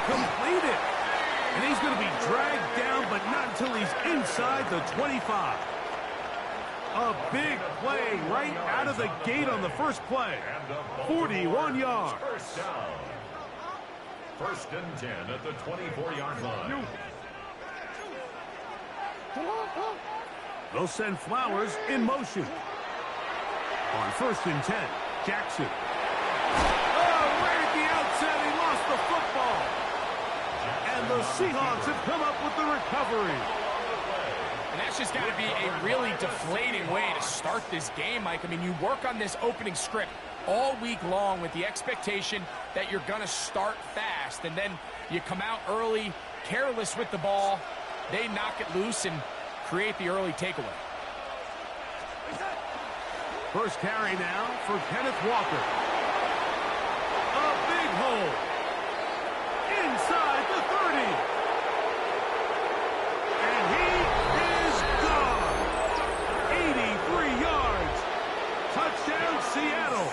completed. And he's going to be dragged down, but not until he's inside the 25. A big play right out of the gate on the first play. 41 yards. First and 10 at the 24-yard line. They'll send Flowers in motion. On first and 10, Jackson. Oh, right at the outset, he lost the football. And the Seahawks have come up with the recovery. And that's just got to be a really deflating way to start this game, Mike. I mean, you work on this opening script all week long with the expectation that you're going to start fast, and then you come out early, careless with the ball. They knock it loose and create the early takeaway. First carry now for Kenneth Walker. A big hole. Inside the 30. And he is gone. 83 yards. Touchdown, Seattle.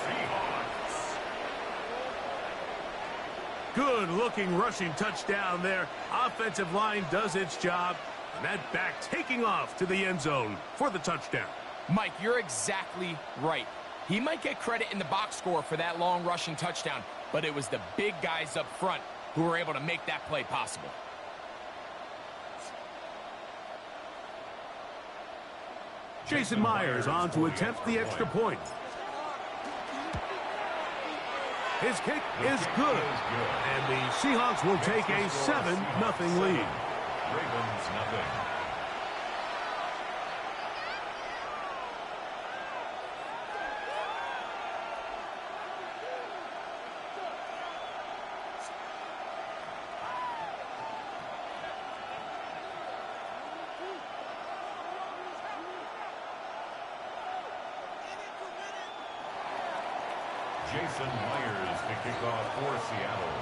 Good-looking rushing touchdown there. Offensive line does its job. And that back taking off to the end zone for the touchdown. Mike, you're exactly right. He might get credit in the box score for that long rushing touchdown, but it was the big guys up front who were able to make that play possible. Jason Myers on to attempt the extra point. His kick is good, and the Seahawks will take a 7-0 lead. Ravens nothing. Jason Myers to kick off for Seattle.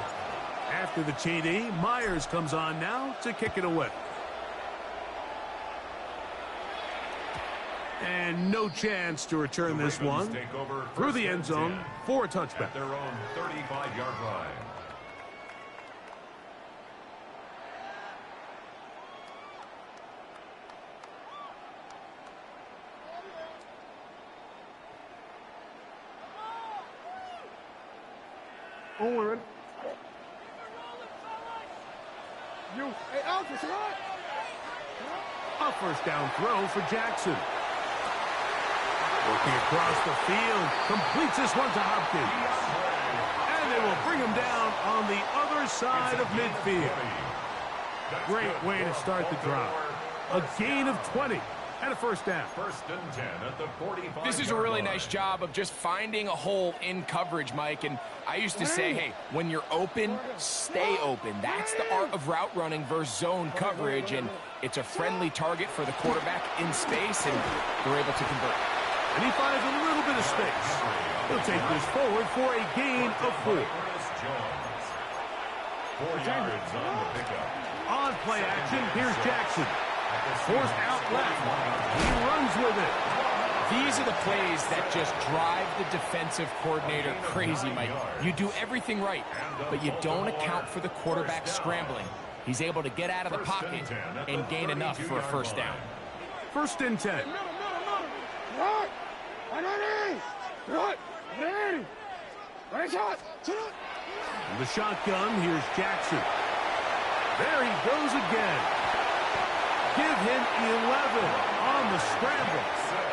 After the TD, Myers comes on now to kick it away. And no chance to return this one through the end zone for a touchback. At their own 35-yard line. Owen. Hey, Alfred, right? A first down throw for Jackson. Working across the field, completes this one to Hopkins. And they will bring him down on the other side of midfield. Great way to start the drive. A gain of 20 and a first down. First and 10 at the 45. This is a really nice job of just finding a hole in coverage, Mike. And I used to say, hey, when you're open, stay open. That's the art of route running versus zone coverage. And it's a friendly target for the quarterback in space, and they're able to convert. And he finds a little bit of space. He'll take this forward for a gain of 4. 4 yards on the pickup. On play action, here's Jackson. Forced out left. He runs with it. These are the plays that just drive the defensive coordinator crazy, Mike. You do everything right, but you don't account for the quarterback scrambling. He's able to get out of the pocket and gain enough for a first down. First and 10. In the shotgun, here's Jackson. There he goes again. Give him 11 on the scramble.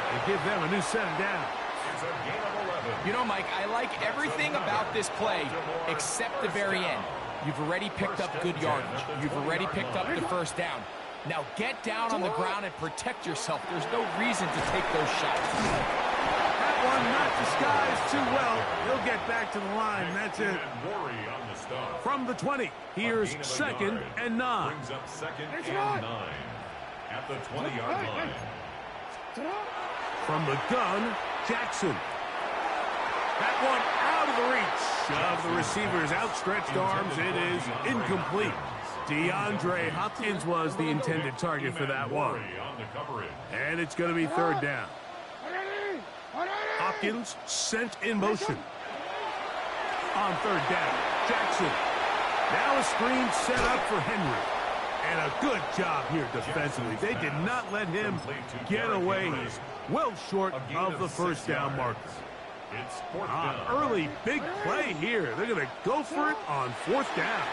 And give them a new set down. It's a gain of 11. You know, Mike, I like everything about this play except the very end. You've already picked up good yardage. You've already picked up the first down. Now get down on the ground and protect yourself. There's no reason to take those shots. That one not disguised too well. He'll get back to the line. That's it. From the 20, here's second and 9. Brings up second and 9 at the 20-yard line. From the gun, Jackson. That one out of the reach of the receiver's outstretched arms. It is incomplete. DeAndre Hopkins was the intended target for that one. And it's going to be third down. Hopkins sent in motion. On third down, Jackson. Now a screen set up for Henry. And a good job here defensively. They did not let him get away. He's well short of the first down marker. It's fourth down. Early big play here. They're going to go for it on fourth down.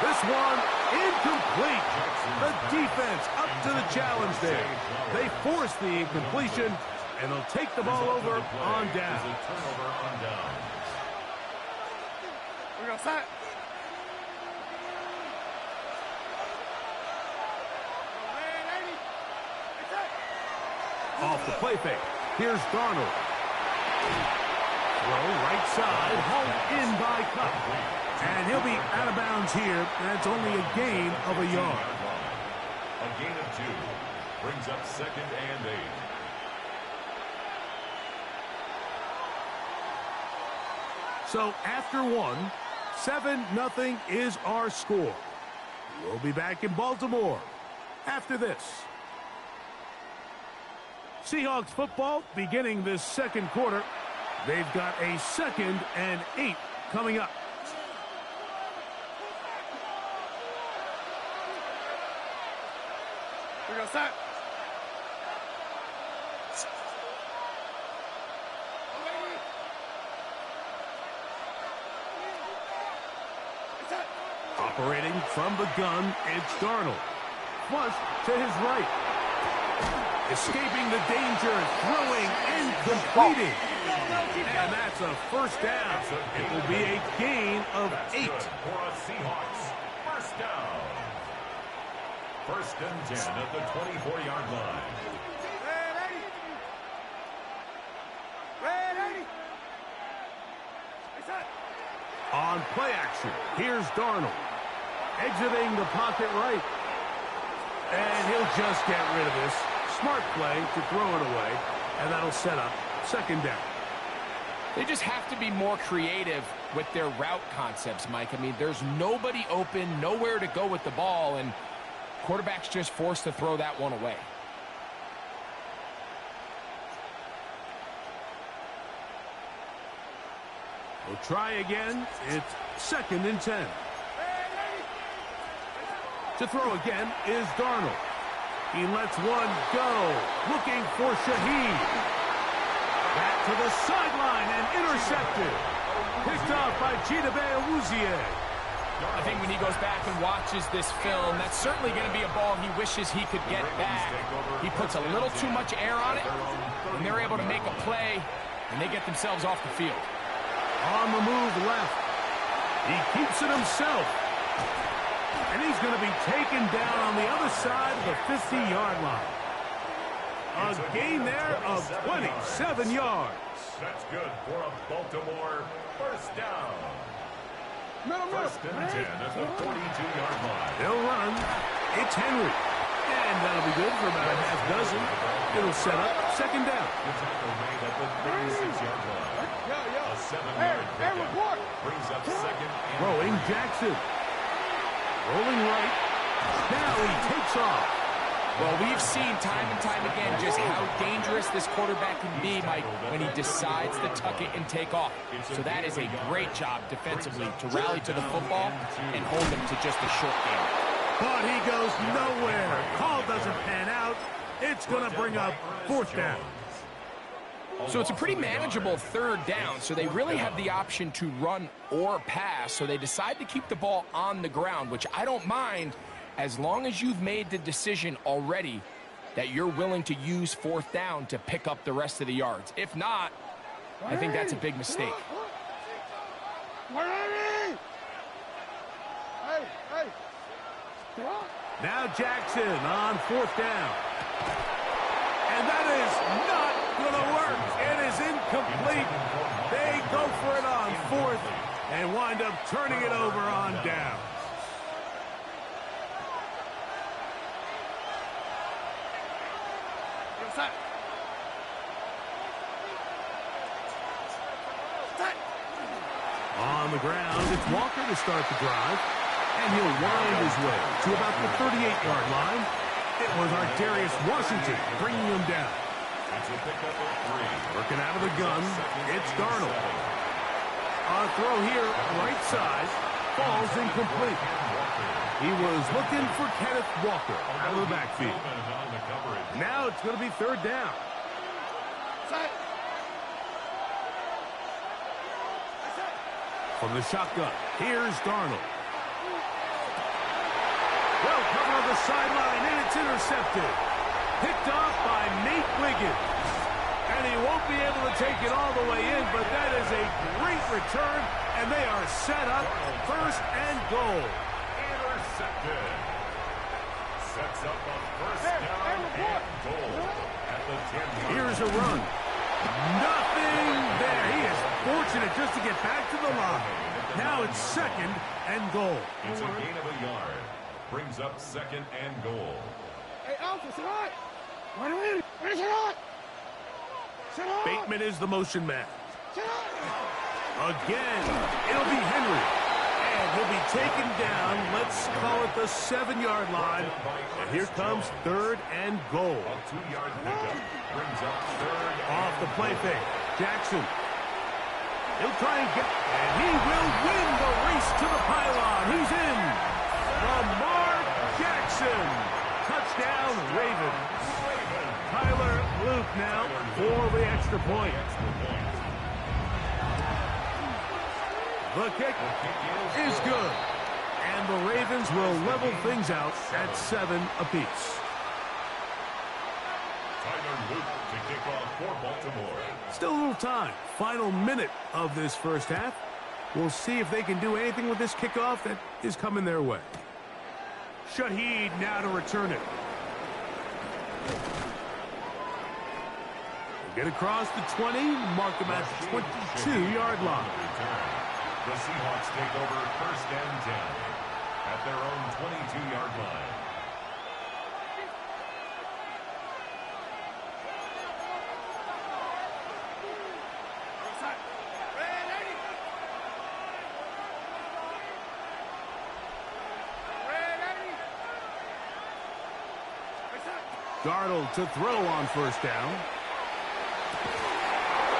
This one incomplete. The defense up to the challenge there. They force the incompletion, and they'll take the ball over on down. We got set. Off the play fake. Here's Darnold. Throw right side, hauled in by Cup. And he'll be out of bounds here. That's only a gain of a yard. A gain of 2 brings up 2nd and 8. So after one, 7-0 is our score. We'll be back in Baltimore after this. Seahawks football beginning this second quarter. They've got a 2nd and 8 coming up. We got set. Operating from the gun, it's Darnold. Flush to his right. Escaping the danger, throwing and completing. And that's a first down. It will be a gain of 8. For a Seahawks first down. 1st and 10 at the 24-yard line. On play action, here's Darnold. Exiting the pocket right. And he'll just get rid of this. Smart play to throw it away. And that'll set up 2nd down. They just have to be more creative with their route concepts, Mike. I mean, there's nobody open, nowhere to go with the ball, and quarterback's just forced to throw that one away. We'll try again. It's 2nd and 10. To throw again is Darnold. He lets one go. Looking for Shaheed. Back to the sideline and intercepted. Picked off by Chidobe Awuzie. I think when he goes back and watches this film, that's certainly going to be a ball he wishes he could get back. He puts a little too much air on it, and they're able to make a play, and they get themselves off the field. On the move left. He keeps it himself. And he's going to be taken down on the other side of the 50-yard line. A gain there of 27 yards. That's good for a Baltimore first down. Middle. 1st and 10 at the 42-yard line. They'll run. It's Henry. And that'll be good for about a half dozen. It'll set up 2nd down. The tackle made at the 36-yard line. A 7-yard pickup brings up 2nd and Throwing Jackson. Rolling right. Now he takes off. Well, we've seen time and time again just how dangerous this quarterback can be, Mike, when he decides to tuck it and take off. So that is a great job defensively to rally to the football and hold him to just a short game. But he goes nowhere. Call doesn't pan out. It's going to bring up 4th down. So it's a pretty manageable 3rd down, so they really have the option to run or pass, so they decide to keep the ball on the ground, which I don't mind as long as you've made the decision already that you're willing to use 4th down to pick up the rest of the yards. If not, I think that's a big mistake. Now Jackson on 4th down. And that is not going to work. It is incomplete. They go for it on 4th and wind up turning it over on down. On the ground, it's Walker to start the drive. And he'll wind his way to about the 38-yard line. It was Darius Washington bringing him down. It's a pickup of 3. Working out of the gun, it's Darnold. A a throw here, right side. Falls incomplete. He was looking for Kenneth Walker out of the backfield. Now it's going to be third down. From the shotgun, here's Darnold. Well covered on the sideline, and it's intercepted. Picked off by Nate Wiggins. And he won't be able to take it all the way in, but that is a great return, and they are set up first and goal. Intercepted. Sets up a first down and goal at the 10. Here's a run. Nothing there. He is fortunate just to get back to the line. Now it's second and goal. It's a gain of a yard. Brings up second and goal. Hey, Alpha, sit on. Run in. Sit on. Sit on. Bateman is the motion man. Sit on. Again, it'll be Henry. And he'll be taken down. Let's call it the 7-yard line. And here comes third and goal. A 2-yard pickup brings up third. Off the play fake. Jackson. He'll try and get, and he will win the race to the pylon. He's in. Lamar Jackson. Touchdown, Ravens. Tyler Luke now for the extra point. The kick is good. And the Ravens will level things out at 7 apiece. Tyler Luke to kick off for Baltimore. Still a little time. Final minute of this first half. We'll see if they can do anything with this kickoff that is coming their way. Shaheed now to return it. Get across the 20, mark them at the 22-yard line. The Seahawks take over first and 10 at their own 22-yard line. Darnold to throw on first down.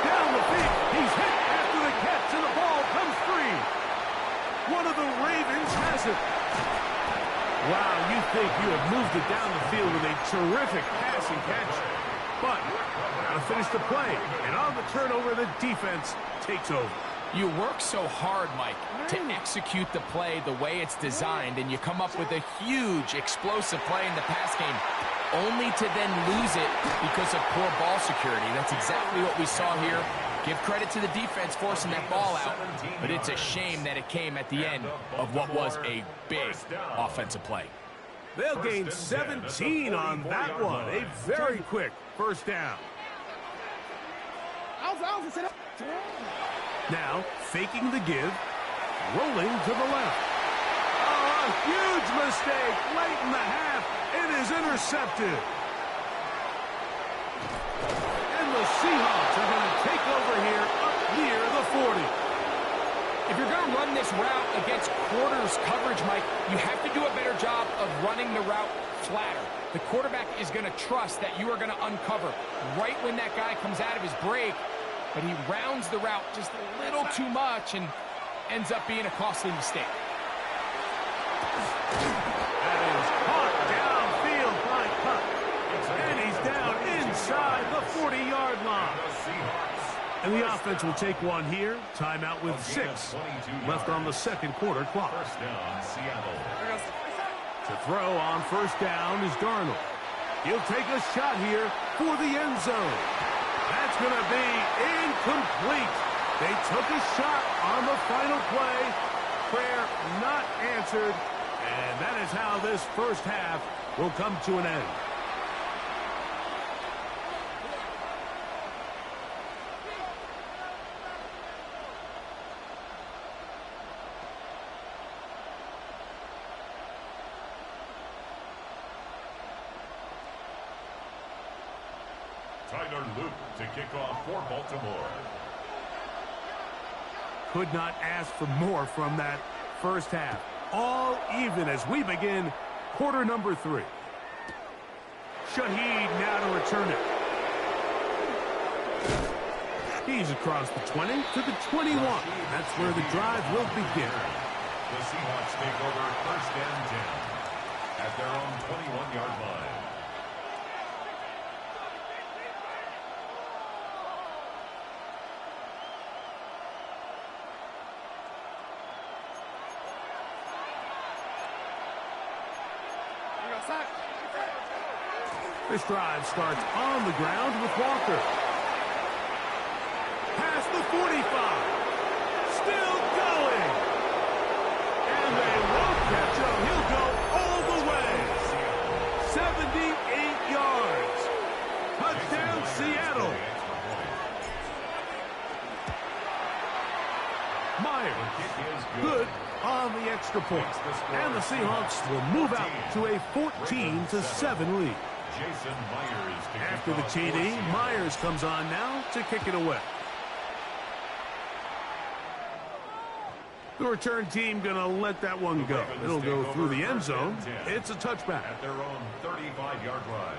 Down the field. He's hit after the catch, and the ball comes free. One of the Ravens has it. Wow, you think you have moved it down the field with a terrific passing catch. But got to finish the play. And on the turnover, the defense takes over. You work so hard, Mike, to execute the play the way it's designed, and you come up with a huge, explosive play in the pass game, only to then lose it because of poor ball security. That's exactly what we saw here. Give credit to the defense forcing that ball out, but it's a shame that it came at the end of what was a big offensive play. They'll gain 17 on that one. A very quick first down. Alpha, sit up. Now, faking the give, rolling to the left. Oh, a huge mistake late in the half. It is intercepted. And the Seahawks are going to take over here up near the 40. If you're going to run this route against quarters coverage, Mike, you have to do a better job of running the route flatter. The quarterback is going to trust that you are going to uncover right when that guy comes out of his break, but he rounds the route just a little too much and ends up being a costly mistake. That is caught downfield by Cup. And he's down inside the 40-yard line. And the offense will take one here. Timeout with 6 left on the second quarter clock. First down, Seattle. To throw on first down is Darnold. He'll take a shot here for the end zone. That's going to be incomplete. They took a shot on the final play. Prayer not answered. And that is how this first half will come to an end. Tyler Luke to kick off for Baltimore. Could not ask for more from that first half. All even as we begin quarter number 3. Shaheed now to return it. He's across the 20 to the 21. That's where the drive will begin. The Seahawks take over first and 10 at their own 21-yard line. This drive starts on the ground with Walker. Past the 45. Still going. And they won't catch him. He'll go all the way. 78 yards. Touchdown, Seattle. Myers, good on the extra point. And the Seahawks will move out to a 14-7 lead. After the TD, Myers comes on now to kick it away. The return team going to let that one go. It'll go through the end zone. It's a touchback. At their own 35-yard line.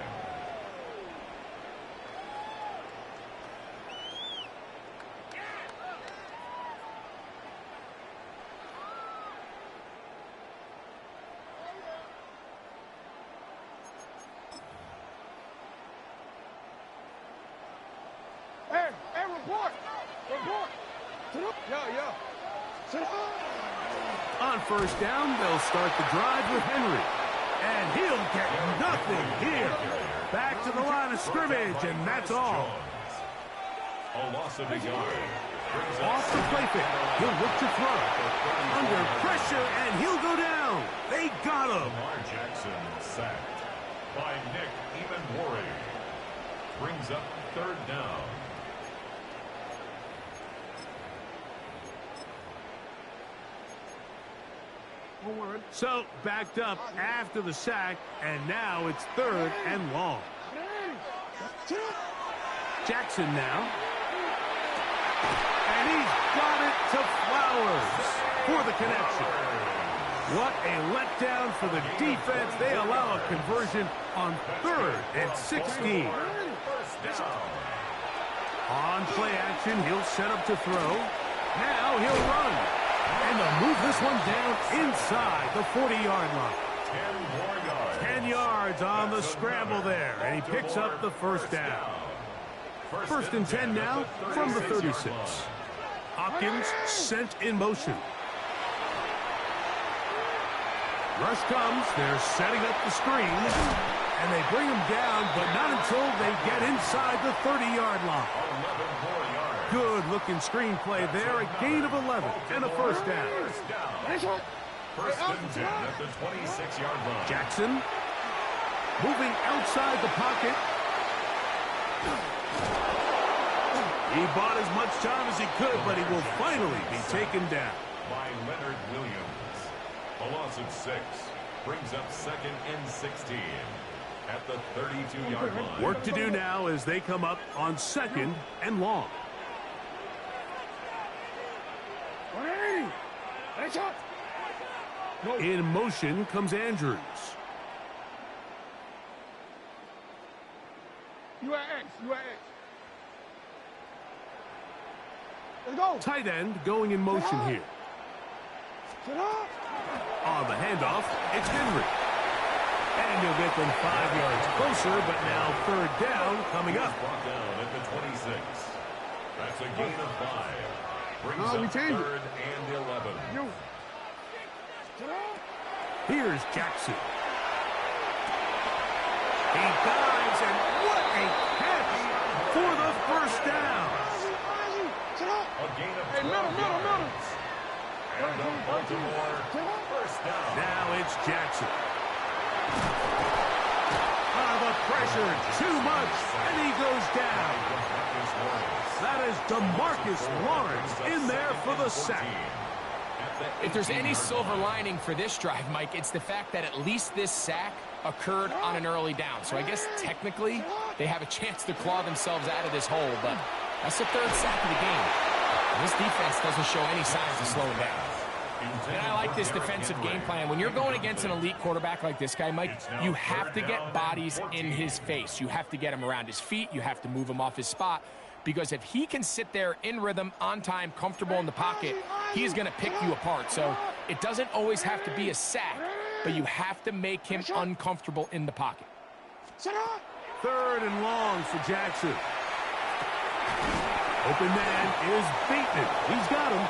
On first down, they'll start the drive with Henry. And he'll get nothing here. Back to the line of scrimmage, and that's all. A loss of a yard. Off the play fake. He'll look to throw. Under pressure, and he'll go down. They got him. Lamar Jackson sacked by Nick Emanwari. Brings up third down. So, backed up after the sack, and now it's third and long. Jackson now. And he's got it to Flowers for the connection. What a letdown for the defense. They allow a conversion on third and 16. On play action, he'll set up to throw. Now he'll run. And they'll move this one down inside the 40-yard line. 10 more yards. 10 yards on the scramble there. And he picks up the first down. First and 10 now from the 36. Hopkins sent in motion. Rush comes. They're setting up the screen. And they bring him down, but not until they get inside the 30-yard line. 11 more yards. Good-looking screenplay there. A gain of 11 and a first down. First and 10 at the 26-yard line. Jackson moving outside the pocket. He bought as much time as he could, but he will finally be taken down. By Leonard Williams. A loss of 6. Brings up second and 16 at the 32-yard line. Work to do now as they come up on second and long. In motion comes Andrews. You are X. Let's go. Tight end going in motion here. On the handoff, it's Henry. And he'll get them 5 yards closer, but now third down coming up. Brought down at the 26. That's a gain of 5. Brings we up changed it. third and 11. Here's Jackson. He dives, and what a catch for the first down. A gain of 12 yards. And a Baltimore first down. Now it's Jackson. The pressure, too much, and he goes down. That is DeMarcus Lawrence in there for the sack. If there's any silver lining for this drive, Mike, it's the fact that at least this sack occurred on an early down. So I guess technically they have a chance to claw themselves out of this hole, but that's the third sack of the game. And this defense doesn't show any signs of slowing down. And I like this defensive game plan. When you're going against an elite quarterback like this guy, Mike, you have to get bodies in his face. You have to get him around his feet. You have to move him off his spot because if he can sit there in rhythm, on time, comfortable in the pocket, he's going to pick you apart. So it doesn't always have to be a sack, but you have to make him uncomfortable in the pocket. 3rd and long for Jackson. Open man is Bateman. He's got him.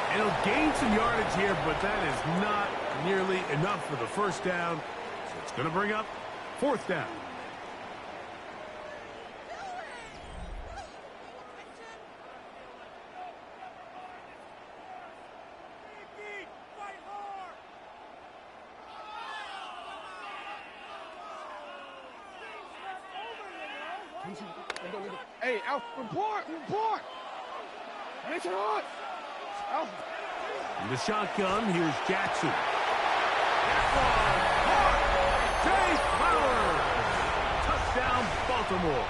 And he'll gain some yardage here, but that is not nearly enough for the first down. So it's going to bring up 4th down. Hey, Alf, report! Listen on! Alf. In the shotgun, here's Jackson. That one, Jay Flowers! Touchdown, Baltimore.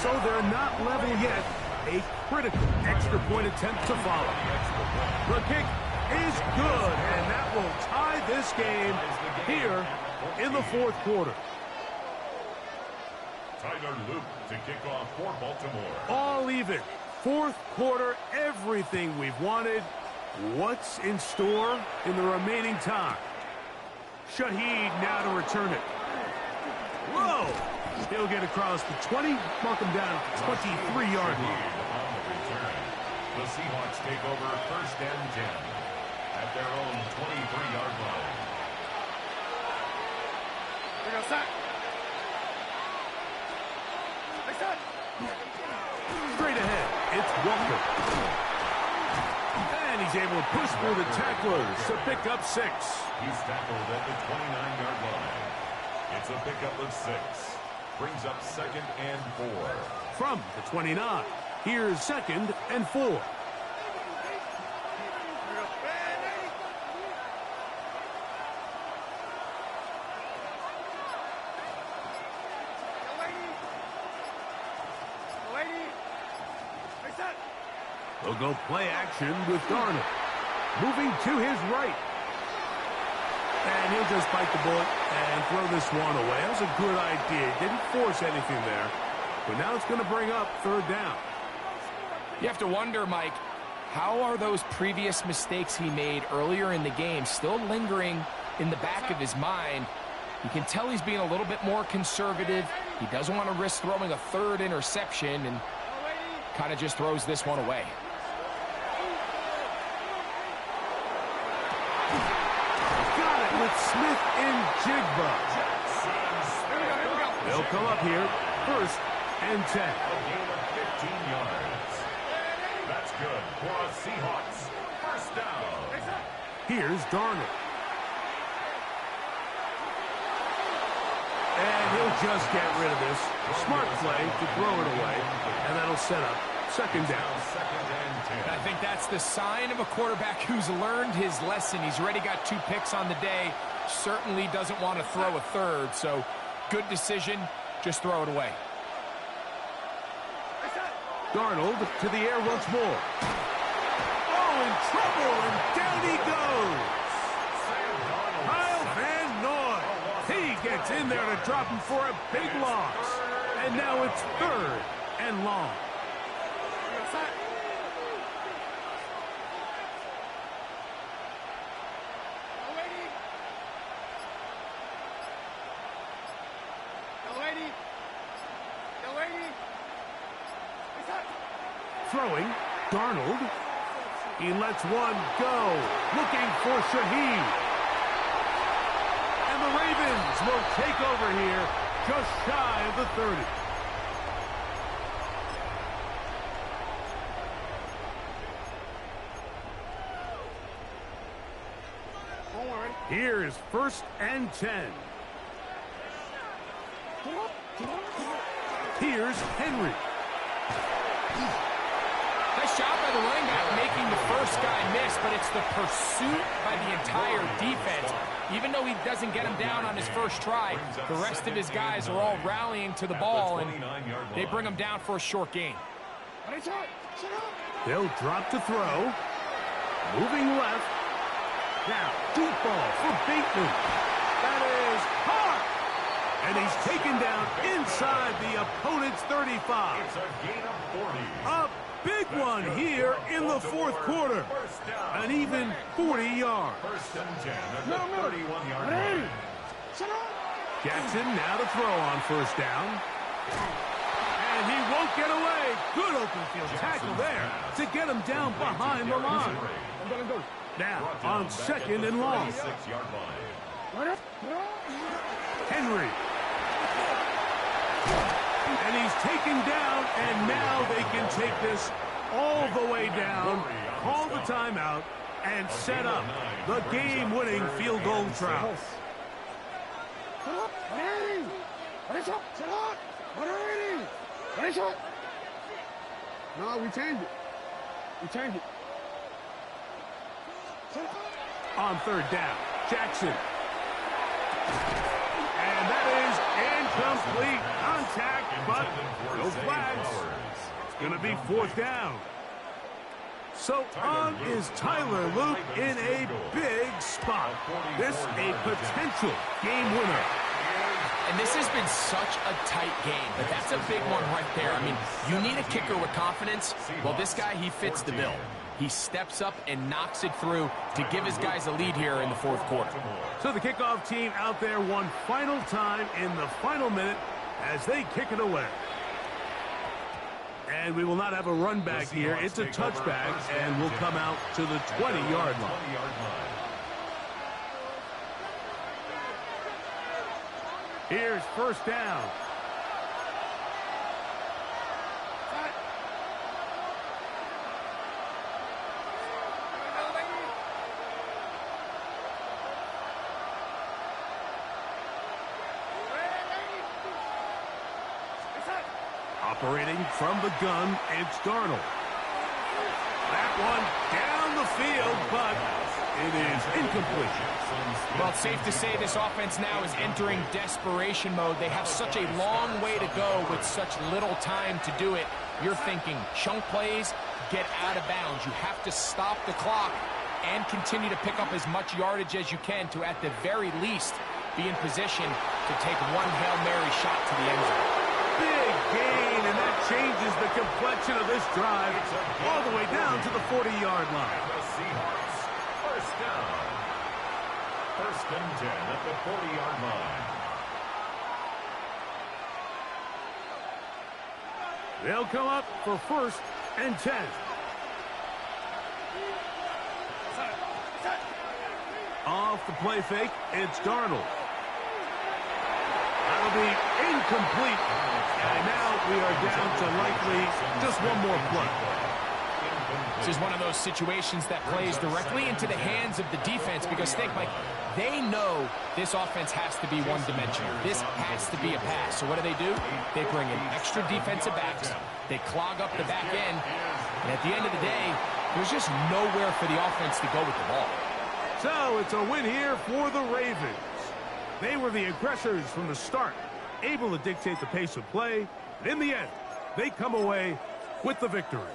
So they're not level yet. A critical extra point attempt to follow. The kick is good, and that will tie this game here in the 4th quarter. Tyler Luke to kick off for Baltimore. All even. 4th quarter, everything we've wanted. What's in store in the remaining time? Shaheed now to return it. Whoa! He'll get across the 20, mark him down at the 23-yard line. On the return, the Seahawks take over 1st and 10 at their own 23-yard line. Here goes sack. Straight ahead, it's Walker. And he's able to push through the tacklers to pick up 6. He's tackled at the 29-yard line. It's a pickup of 6. Brings up 2nd and 4. From the 29, here's 2nd and 4. They'll go play action with Darnold. Moving to his right. And he'll just bite the bullet and throw this one away. That was a good idea. Didn't force anything there. But now it's going to bring up 3rd down. You have to wonder, Mike, how are those previous mistakes he made earlier in the game still lingering in the back of his mind? You can tell he's being a little bit more conservative. He doesn't want to risk throwing a 3rd interception and kind of just throws this one away. Got it with Smith and Jigba. They'll come up here, 1st and 10. A gain of 15 yards. That's good for a Seahawks 1st down. Here's Darnold. And he'll just get rid of this. Smart play to throw it away. And that'll set up 2nd down. 2nd and 10. I think that's the sign of a quarterback who's learned his lesson. He's already got 2 picks on the day. Certainly doesn't want to throw a 3rd. So good decision. Just throw it away. Darnold to the air once more. Oh, in trouble, and down he goes. Kyle Van Noy. He gets in there to drop him for a big loss. And now it's 3rd and long. Throwing, Darnold. He lets one go. Looking for Shaheed. And the Ravens will take over here just shy of the 30. Here's 1st and 10. Here's Henry. Nice job by the running back making the first guy miss, but it's the pursuit by the entire defense. Even though he doesn't get him down on his first try, the rest of his guys are all rallying to the ball, and they bring him down for a short gain. They'll drop to throw. Moving left. Now, deep ball for Bateman. That is hard. And he's taken down inside the opponent's 35. It's a gain of 40. A big one here in the fourth quarter. An even 40 yards. First and 10 at the 31-yard line. Jackson now to throw on first down. And he won't get away. Good open field tackle there to get him down behind the line. Now on second and long. 6-yard line. Henry. And he's taken down, and now they can take this all the way down, call the timeout, and set up the game-winning field goal try. No, we changed it. We changed it. On third down, Jackson. And that is incomplete. Contact, but no flags. It's going to be fourth down. So on is Tyler Luke in a big spot. This a potential game winner. And this has been such a tight game, but that's a big one right there. I mean, you need a kicker with confidence. Well, this guy, he fits the bill. He steps up and knocks it through to give his guys a lead here in the fourth quarter. So the kickoff team out there one final time in the final minute as they kick it away. And we will not have a run back here. It's a touchback, and we'll come out to the 20-yard line. Here's first down. Operating from the gun, it's Darnold. That one down the field, but it is incomplete. Well, it's safe to say this offense now is entering desperation mode. They have such a long way to go with such little time to do it. You're thinking chunk plays, get out of bounds. You have to stop the clock and continue to pick up as much yardage as you can to, at the very least, be in position to take one Hail Mary shot to the end zone. Big gain, and that changes the complexion of this drive all the way down to the 40-yard line. The Seahawks, first down. First and 10 at the 40-yard line. They'll come up for first and 10. Off the play fake, it's Darnold. That'll be incomplete. And now we are down to likely just one more play. This is one of those situations that plays directly into the hands of the defense because think, Mike, they know this offense has to be one-dimensional. This has to be a pass. So what do? They bring in extra defensive backs. They clog up the back end. And at the end of the day, there's just nowhere for the offense to go with the ball. So it's a win here for the Ravens. They were the aggressors from the start, able to dictate the pace of play. And in the end, they come away with the victory.